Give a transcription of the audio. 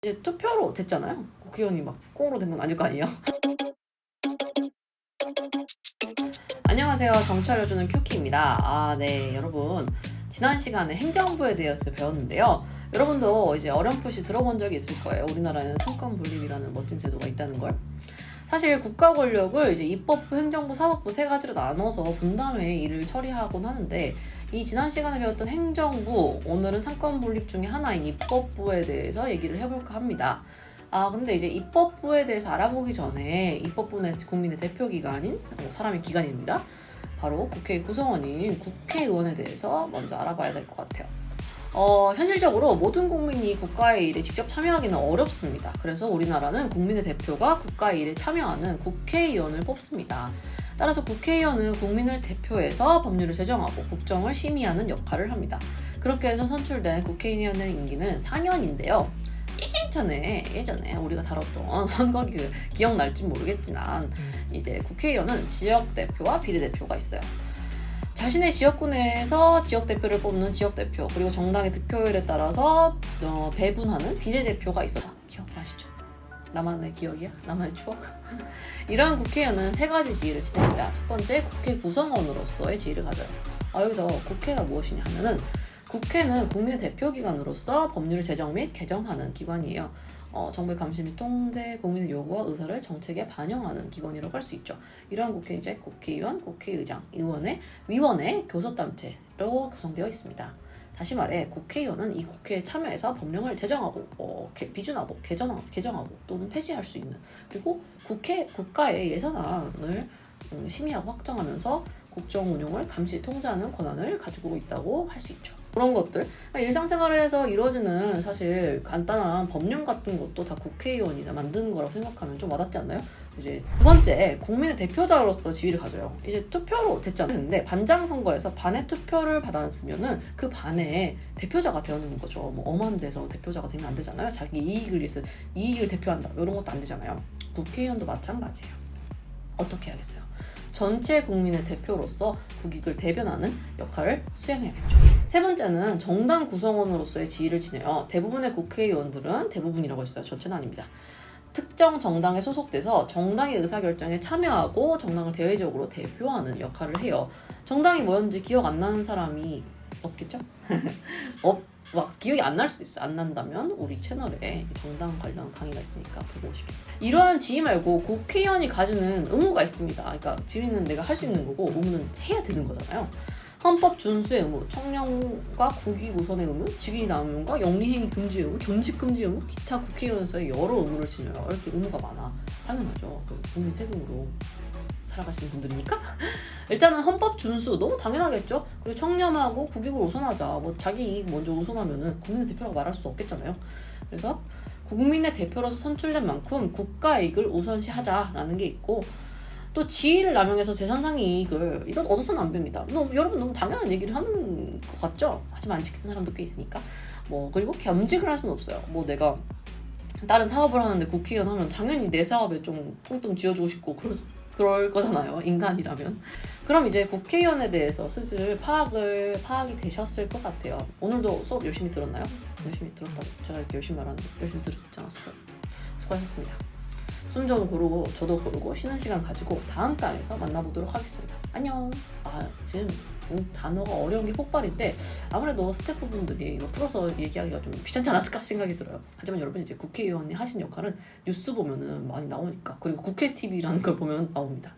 이제 투표로 됐잖아요. 국회의원이 막 꽁으로 된 건 아닐 거 아니에요. 안녕하세요. 정치 알려주는 큐키입니다. 네, 여러분. 지난 시간에 행정부에 대해서 배웠는데요. 여러분도 이제 어렴풋이 들어본 적이 있을 거예요. 우리나라에는 상권 분립이라는 멋진 제도가 있다는 걸. 사실 국가 권력을 이제 입법부, 행정부, 사법부 세 가지로 나눠서 분담해 일을 처리하곤 하는데, 이 지난 시간에 배웠던 행정부, 오늘은 상권 분립 중에 하나인 입법부에 대해서 얘기를 해볼까 합니다. 근데 이제 입법부에 대해서 알아보기 전에 입법부는 국민의 대표기관인 사람의 기관입니다. 바로 국회 구성원인 국회의원에 대해서 먼저 알아봐야 될 것 같아요. 현실적으로 모든 국민이 국가의 일에 직접 참여하기는 어렵습니다. 그래서 우리나라는 국민의 대표가 국가의 일에 참여하는 국회의원을 뽑습니다. 따라서 국회의원은 국민을 대표해서 법률을 제정하고 국정을 심의하는 역할을 합니다. 그렇게 해서 선출된 국회의원의 임기는 4년인데요. 예전에 우리가 다뤘던 선거 기억날지 모르겠지만 이제 국회의원은 지역대표와 비례대표가 있어요. 자신의 지역군에서 지역대표를 뽑는 지역대표, 그리고 정당의 득표율에 따라서 배분하는 비례대표가 있어요. 기억나시죠? 나만의 기억이야? 나만의 추억? 이러한 국회의원은 세 가지 지위를 지냅니다. 첫 번째, 국회 구성원으로서의 지위를 가져요. 여기서 국회가 무엇이냐 하면은, 국회는 국민의 대표기관으로서 법률을 제정 및 개정하는 기관이에요. 정부의 감시 및 통제, 국민의 요구와 의사를 정책에 반영하는 기관이라고 할 수 있죠. 이러한 국회는 이제 국회의원, 국회의장, 위원회, 교섭단체로 구성되어 있습니다. 다시 말해 국회의원은 이 국회에 참여해서 법령을 제정하고 비준하고 개정하고 또는 폐지할 수 있는, 그리고 국가의 예산안을 심의하고 확정하면서 국정 운용을 감시 통제하는 권한을 가지고 있다고 할 수 있죠. 그런 것들, 일상생활에서 이루어지는 사실 간단한 법령 같은 것도 다 국회의원이 만드는 거라고 생각하면 좀 와닿지 않나요? 이제 두 번째, 국민의 대표자로서 지위를 가져요. 이제 투표로 됐잖아요. 근데 반장 선거에서 반의 투표를 받았으면은 그 반의 대표자가 되는 거죠. 뭐 엄한 데서 대표자가 되면 안 되잖아요. 자기 이익을 위해서 이익을 대표한다, 이런 것도 안 되잖아요. 국회의원도 마찬가지예요. 어떻게 하겠어요? 전체 국민의 대표로서 국익을 대변하는 역할을 수행해야겠죠. 세 번째는 정당 구성원으로서의 지위를 지내요. 대부분의 국회의원들은, 대부분이라고 했어요. 전체는 아닙니다. 특정 정당에 소속돼서 정당의 의사결정에 참여하고 정당을 대외적으로 대표하는 역할을 해요. 정당이 뭐였는지 기억 안 나는 사람이 없겠죠? 막 기억이 안 날 수도 있어. 안 난다면 우리 채널에 정당 관련 강의가 있으니까 보고 오시겠다. 이러한 지위 말고 국회의원이 가지는 의무가 있습니다. 그러니까 지위는 내가 할 수 있는 거고 의무는 해야 되는 거잖아요. 헌법 준수의 의무, 청렴과 국익 우선의 의무, 직위 남용과 영리행위 금지의 의무, 겸직 금지 의무, 기타 국회의원에서의 여러 의무를 지녀요. 이렇게 의무가 많아. 당연하죠. 국민 세금으로 살아가시는 분들이니까. 일단은 헌법 준수 너무 당연하겠죠. 그리고 청렴하고 국익을 우선하자. 뭐 자기 이익 먼저 우선하면은 국민의 대표라고 말할 수 없겠잖아요. 그래서 국민의 대표로서 선출된 만큼 국가 이익을 우선시하자라는 게 있고, 또 지위를 남용해서 재산상의 이익을 이건 얻어서는 안 됩니다. 여러분 너무 당연한 얘기를 하는 것 같죠? 하지만 안 지키는 사람도 꽤 있으니까. 그리고 겸직을 할 수는 없어요. 내가 다른 사업을 하는데 국회의원 하면 당연히 내 사업에 좀 퐁뚱 쥐어주고 싶고 그럴 거잖아요. 인간이라면. 그럼 이제 국회의원에 대해서 슬슬 파악이 되셨을 것 같아요. 오늘도 수업 열심히 들었나요? 열심히 들었다고 제가 이렇게 열심히 말하는데 열심히 들었지 않았을까요? 수고하셨습니다. 숨 좀 고르고 저도 고르고 쉬는 시간 가지고 다음 강에서 만나보도록 하겠습니다. 안녕. 지금 단어가 어려운 게 폭발인데 아무래도 스태프분들이 이거 풀어서 얘기하기가 좀 귀찮지 않았을까 생각이 들어요. 하지만 여러분, 이제 국회의원이 하신 역할은 뉴스 보면은 많이 나오니까, 그리고 국회 TV라는 걸 보면 나옵니다.